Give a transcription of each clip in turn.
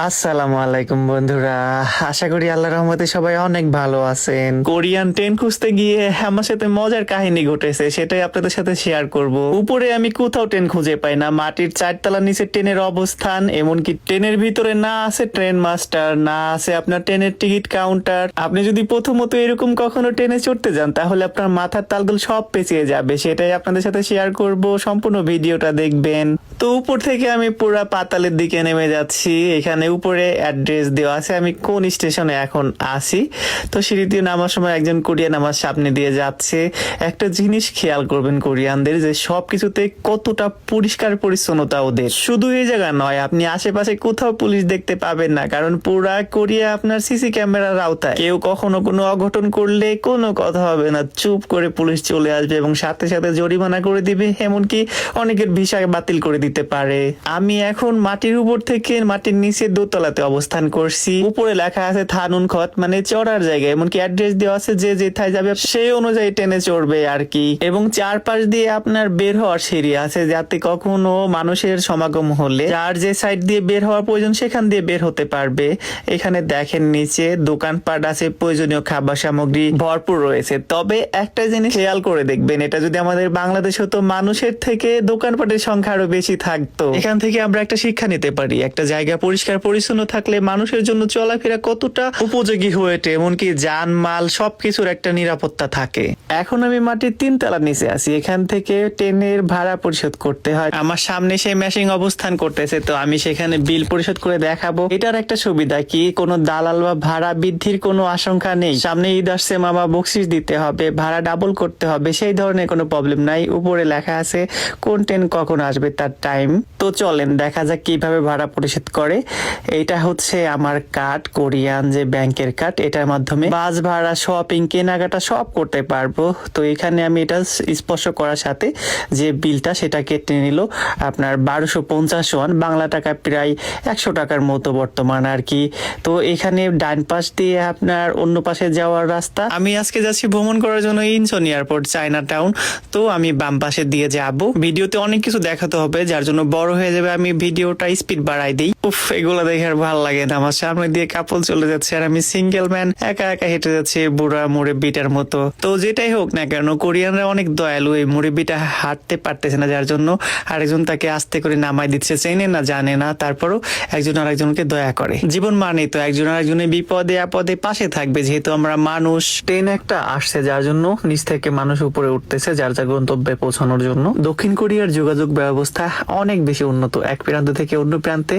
আসসালামু আলাইকুম বন্ধুরা। আশা করি আল্লাহর রহমতে সবাই অনেক ভালো আছেন। কোরিয়ান ট্রেন খুঁজতে গিয়ে আমার সাথে মজার কাহিনী ঘটেছে, সেটাই আপনাদের সাথে শেয়ার করব। উপরে আমি কোথাও ট্রেন খুঁজে পাই না, মাটির চারতলা নিচে ট্রেনের অবস্থান, এমনকি ট্রেনের ভিতরে না আছে ট্রেন মাস্টার, না আছে আপনার ট্রেনের টিকিট কাউন্টার। আপনি যদি প্রথমত এরকম কখনো ট্রেনে চড়তে যান তাহলে আপনার মাথার তালগুলো সব পেঁচিয়ে যাবে, সেটাই আপনাদের সাথে শেয়ার করব। সম্পূর্ণ ভিডিওটা দেখবেন। তো উপর থেকে আমি পুরা পাতালের দিকে নেমে যাচ্ছি। এখানে উপরে অ্যাড্রেস দেওয়া আছে আমি কোন স্টেশনে এখন আছি। তো সিঁড়ি দিয়ে নামার সময় একজন কোরিয়ান আমার সামনে দিয়ে যাচ্ছে। একটা জিনিস খেয়াল করবেন কোরিয়ানদের, যে সবকিছুতে কতটা পরিষ্কার পরিচ্ছন্নতা ওদের। শুধু এই জায়গা নয়, আপনি আশেপাশে কোথাও পুলিশ দেখতে পাবেন না, কারণ পুরা কোরিয়া আপনার সিসি ক্যামেরার আওতায়। কেউ কখনো কোনো অঘটন করলে কোনো কথা হবে না, চুপ করে পুলিশ চলে আসবে এবং সাথে সাথে জরিমানা করে দিবে, এমনকি অনেকের ভিসা বাতিল করে দিতে পারে। আমি এখন মাটির উপর থেকে মাটির নিচে দোতলাতে অবস্থান করছি। উপরে লেখা আছে থানুন খত, মানে চড়ার জায়গা, এমনকি অ্যাড্রেস দেওয়া আছে যে যেথায় যাবে সেই অনুযায়ী ট্রেনে চড়বে আর কি। এবং চারপাশ দিয়ে আপনার বের হওয়ার সিঁড়ি আছে, যাতে কখনো মানুষের সমাগম হলে যার যে সাইড দিয়ে বের হওয়ার প্রয়োজন সেখান দিয়ে বের হতে পারবে। এখানে দেখেন নিচে দোকানপাট আছে, প্রয়োজনীয় খাবার সামগ্রী ভরপুর রয়েছে। তবে একটা জিনিস খেয়াল করে দেখবেন, এটা যদি আমাদের বাংলাদেশ হতো, মানুষের থেকে দোকানপাটের সংখ্যা আরো বেশি থাকতো। এখান থেকে আমরা একটা শিক্ষা নিতে পারি, একটা জায়গা পরিষ্কার পরিচ্ছন্ন থাকলে মানুষের জন্য চলাফেরা কতটা উপযোগী হয়ে ওঠে, এমনকি জানমাল সবকিছুর একটা নিরাপত্তা থাকে। এখন আমি মাটির 3 তলা নিচে আছি। এখান থেকে ট্রেনের ভাড়া পরিশোধ করতে হয়। আমার সামনে সেই মেশিন অবস্থান করতেছে, তো আমি সেখানে বিল পরিশোধ করে দেখাবো। এটার একটা সুবিধা কি, কোনো দালাল বা ভাড়া বৃদ্ধির কোনো আশঙ্কা নেই। সামনে ঈদ আসছে, মামা বকশিস দিতে হবে, ভাড়া ডাবল করতে হবে, সেই ধরনের কোনো প্রবলেম নাই। উপরে লেখা আছে কোন ট্রেন কখন আসবে তার টাইম। তো চলেন দেখা যাক কিভাবে ভাড়া পরিশোধ করে। এটা হচ্ছে আমার কার্ড, কোরিয়ান যে ব্যাংকের কার্ড, এটার মাধ্যমে বাস ভাড়া, শপিং, কেনাকাটা সব করতে পারবো। তো এখানে আমি এটা স্পর্শ করার সাথে যে বিলটা সেটা কেটে নিল আপনার 1250 ওয়ান, বাংলা টাকা প্রায় 100 টাকার মতো বর্তমান আর কি। তো এখানে ডান পাশ দিয়ে আপনার অন্য পাশে যাওয়ার রাস্তা। আমি আজকে যাচ্ছি ভ্রমণ করার জন্য ইনচন এয়ারপোর্ট, চায়না টাউন। তো আমি বাম পাশে দিয়ে যাব। ভিডিওতে অনেক কিছু দেখাতে হবে, যার জন্য বড় হয়ে যাবে, আমি ভিডিওটা স্পিড বাড়াই দিই। উফ, এগুলো দেখে আর ভালো লাগে না। আমার সামনে দিয়ে কাপল চলে যাচ্ছে আর আমি সিঙ্গেল ম্যান একা একা হেঁটে যাচ্ছি বুড়া মুরব্বিটার মতো। তো যেটাই হোক না কেন, কোরিয়ানরা অনেক দয়ালু। এই মুরব্বিটা হাঁটতে পারতেছে না, যার জন্য আরেকজন তাকে আস্তে করে নামাই দিচ্ছে। চেনে না জানে না, তারপরও একজন আরেকজনকে দয়া করে। জীবন মানে তো একজন আরেকজনের বিপদে আপদে পাশে থাকবে, যেহেতু আমরা মানুষ। ট্রেন একটা আসছে, যার জন্য নিচ থেকে মানুষ উপরে উঠতেছে যার যার গন্তব্যে পৌঁছানোর জন্য। দক্ষিণ কোরিয়ার যোগাযোগ ব্যবস্থা অনেক বেশি উন্নত। এক প্রান্ত থেকে অন্য প্রান্তে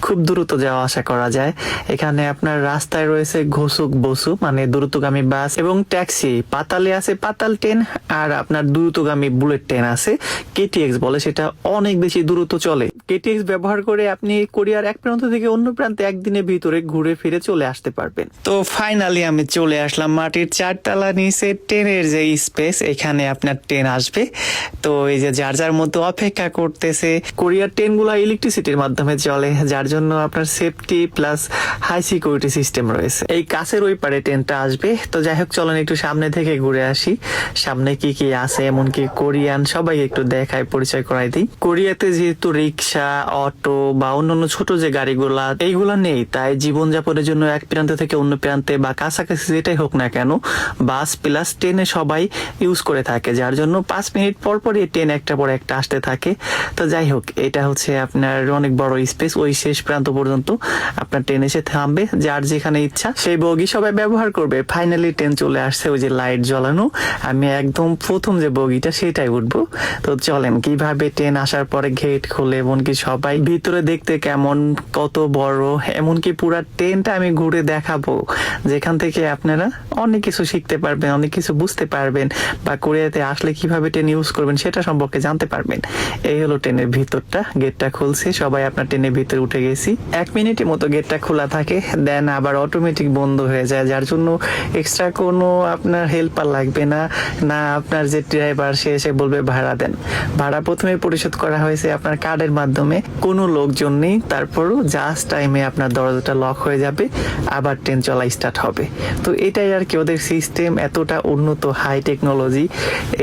খুব দ্রুত যাওয়া আসা করা যায়। এখানে আপনার রাস্তায় রয়েছে ঘোষুক বসু, মানে দ্রুতগামী বাস এবং ট্যাক্সি। পাতালে আছে পাতাল ট্রেন, আর আপনার দ্রুতগামী বুলেট ট্রেন আছে, কেটিএক্স বলে, সেটা অনেক বেশি দ্রুত চলে। কেটিএক্স ব্যবহার করে আপনি কোরিয়ার এক প্রান্ত থেকে অন্য প্রান্তে একদিনের ভিতরে ঘুরে ফিরে চলে আসতে পারবেন। তো ফাইনালি আমি চলে আসলাম মাটির 4 তলা নিচে ট্রেনের যে স্পেস, এখানে আপনার ট্রেন আসবে। তো এই যে যার যার মতো অপেক্ষা করতেছে। কোরিয়ার ট্রেন গুলা ইলেকট্রিসিটির মাধ্যমে চলে, যার জন্য আপনার safety plus high security system রয়েছে। এই কাছের ওই পারে ট্রেনটা আসবে। তো যাই হোক, চলেন একটু সামনে থেকে ঘুরে আসি, সামনে কি কি আছে, এমনকি কোরিয়ান সবাই একটু দেখায়, পরিচয় করাই দিই। কোরিয়াতে যেহেতু রিক্সা, অটো বা অন্যান্য ছোট যে গাড়িগুলা এইগুলা নেই, তাই জীবনযাপনের জন্য এক প্রান্ত থেকে অন্য প্রান্তে বা কাছাকাছি যেটাই হোক না কেন, বাস প্লাস ট্রেনে সবাই ইউজ করে থাকে, যার জন্য 5 মিনিট পর পরই ট্রেন একটা পর একটা আসতে থাকে। তো যাই হোক, এটা হচ্ছে আপনার অনেক বড় স্পেস। ওই শেষ প্রান্ত পর্যন্ত আপনার ট্রেন এসে থামবে, যার যেখানে ইচ্ছা সেই বগি সবাই ব্যবহার করবে। ফাইনালি ট্রেন চলে আসছে, ওই যে লাইট জ্বালানো। আমি একদম প্রথম যে বগিটা সেটাই উঠবো। তো চলেন কিভাবে ট্রেন আসার পরে গেট খুলে, এমনকি সবাই ভিতরে দেখতে কেমন, কত বড়, এমনকি পুরা ট্রেনটা আমি ঘুরে দেখাবো, যেখান থেকে আপনারা অনেক কিছু শিখতে পারবেন, অনেক কিছু বুঝতে পারবেন, বা কোরিয়াতে আসলে কিভাবে ট্রেন ইউজ করবেন সেটা সম্পর্কে জানতে পারবেন। এই হলো ট্রেনের ভিতরটা। গেটটা খুলছে, সবাই আপনার ট্রেনের ভিতরে উঠে গেছি। 1 মিনিটের মতো গেটটা খোলা থাকে, দেন আবার অটোমেটিক বন্ধ হয়ে যায়, যার জন্য এক্সট্রা কোনো আপনার হেল্পার লাগবে না। না আপনার যে ড্রাইভার সে এসে বলবে ভাড়া দেন। ভাড়া প্রথমে পরিশোধ করা হয়েছে আপনার কার্ডের মাধ্যমে। মাধ্যমে, কোনো লোকজন নেই, তারপরও জাস্ট টাইমে আপনার দরজাটা লক হয়ে যাবে, আবার ট্রেন চলা স্টার্ট হবে। তো এটাই আর কি ওদের সিস্টেম, এতটা উন্নত হাই টেকনোলজি।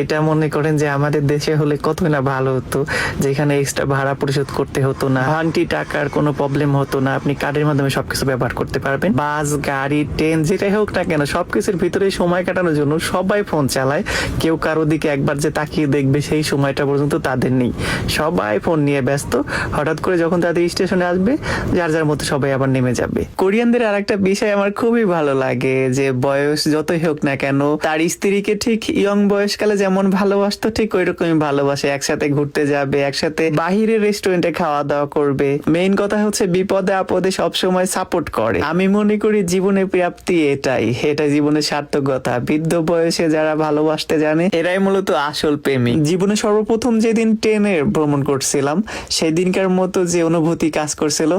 এটা মনে করেন যে আমাদের দেশে হলে কতই না ভালো হতো, যেখানে এক্সট্রা ভাড়া পরিশোধ করতে হতো না, ভাঙতি টাকার কোনো প্রবলেম হতো না, আপনি কার্ডের মাধ্যমে সবকিছু ব্যবহার করতে পারবেন। বাস, গাড়ি, ট্রেন যেটাই হোক না কেন সবকিছুর ভিতরে সময় কাটানোর জন্য সবাই ফোন চালায়। কেউ কারো দিকে একবার যে তাকিয়ে দেখবে সেই সময়টা পর্যন্ত তাদের নেই, সবাই ফোন নিয়ে ব্যস্ত। হঠাৎ করে যখন তাদের স্টেশনে আসবে, যার যার মতো সবাই আবার নেমে যাবে। কোরিয়ানদের আর একটা বিষয় আমার খুবই ভালো লাগে, যে বয়স যতই হোক না কেন তার স্ত্রীকে ঠিক ইয়ং বয়সকালে যেমন ভালোবাসতো ঠিক ওই রকমই ভালোবাসে। একসাথে ঘুরতে যাবে, একসাথে বাহিরের রেস্টুরেন্টে খাওয়া দাওয়া করবে। মেইন কথা হচ্ছে বিপদে আপদে সবসময় সাপোর্ট করে। আমি মনে করি জীবনে প্রাপ্তি এটাই জীবনের সার্থকতা। বৃদ্ধ বয়সে যারা ভালোবাসতে জানে এরাই মূলত আসল প্রেমিক। জীবনে সর্বপ্রথম যেদিন ট্রেনে ভ্রমণ করছিলাম সেদিনকার মতো যে অনুভূতি কাজ করছিল,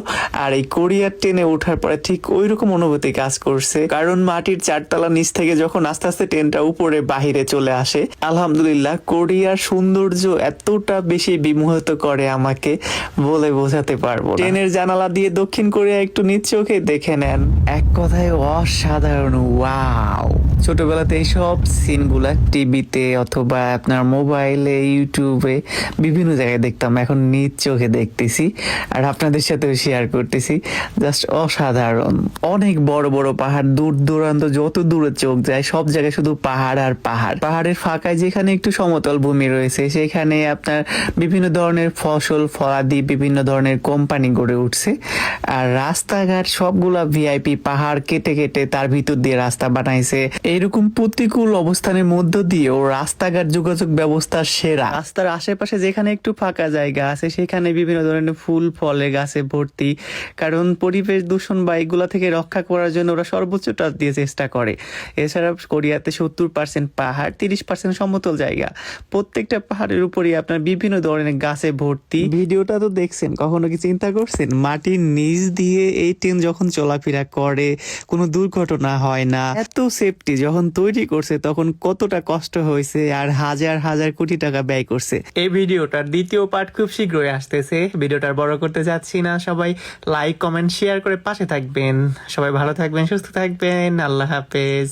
আর এই কোরিয়ার ট্রেনে ওঠার পরে ঠিক ওই রকম অনুভূতি কাজ করছে। কারণ মাটির চারতলা নিচ থেকে যখন আস্তে আস্তে ট্রেনটা উপরে বাহিরে চলে আসে, আলহামদুলিল্লাহ কোরিয়ার সৌন্দর্য এতটা বেশি বিমোহিত করে আমাকে, বলে বোঝাতে পারবো না। ট্রেনের জানালা দিয়ে দক্ষিণ কোরিয়া একটু নিচ চোখে দেখে নেন, এক কথায় অসাধারণ। ওয়াও! ছোটবেলাতে এইসব সিনগুলা টিভিতে অথবা আপনার মোবাইলে, ইউটিউবে বিভিন্ন জায়গায় দেখতাম, এখন নিজ চোখে দেখতেছি আর আপনাদের সাথেও শেয়ার করতেছি। জাস্ট অসাধারণ। অনেক বড় বড় পাহাড়, দূর দূরান্ত যত দূরে চোখ যায় সব জায়গায় শুধু পাহাড় আর পাহাড়। পাহাড়ের ফাঁকায় যেখানে একটু সমতল ভূমি রয়েছে সেখানে আপনার বিভিন্ন ধরনের ফসল ফলাদি, বিভিন্ন ধরনের কোম্পানি গড়ে উঠছে। আর রাস্তাঘাট সবগুলা ভিআইপি, পাহাড় কেটে কেটে তার ভিতর দিয়ে রাস্তা বানাইছে। এইরকম প্রতিকূল অবস্থানের মধ্য দিয়েও রাস্তাঘাট যোগাযোগ ব্যবস্থা সেরা। রাস্তার আশেপাশে যেখানে একটু ফাঁকা জায়গা আছে সেখানে বিভিন্ন ধরনের ফুল ফলে গাছে ভর্তি, কারণ পরিবেশ দূষণ বা এগুলা থেকে রক্ষা করার জন্য ওরা সর্বোচ্চটা দিয়ে চেষ্টা করে। এছাড়া কোরিয়াতে 70% পাহাড়, 30% সমতল জায়গা। প্রত্যেকটা পাহাড়ের উপরই আপনার বিভিন্ন ধরনের গাছে ভর্তি। ভিডিওটা তো দেখছেন, কখনো কি চিন্তা করছেন মাটির নিচ দিয়ে এই ট্রেন যখন চলাফেরা করে কোনো দুর্ঘটনা হয় না? এত সেফটি যখন তৈরি করছে তখন কতটা কষ্ট হয়েছে আর হাজার হাজার কোটি টাকা ব্যয় করছে। এই ভিডিওটার দ্বিতীয় পার্ট খুব শীঘ্রই আসতেছে, ভিডিওটার বড় করতে যাচ্ছি না। সবাই লাইক, কমেন্ট, শেয়ার করে পাশে থাকবেন। সবাই ভালো থাকবেন, সুস্থ থাকবেন। আল্লাহ হাফেজ।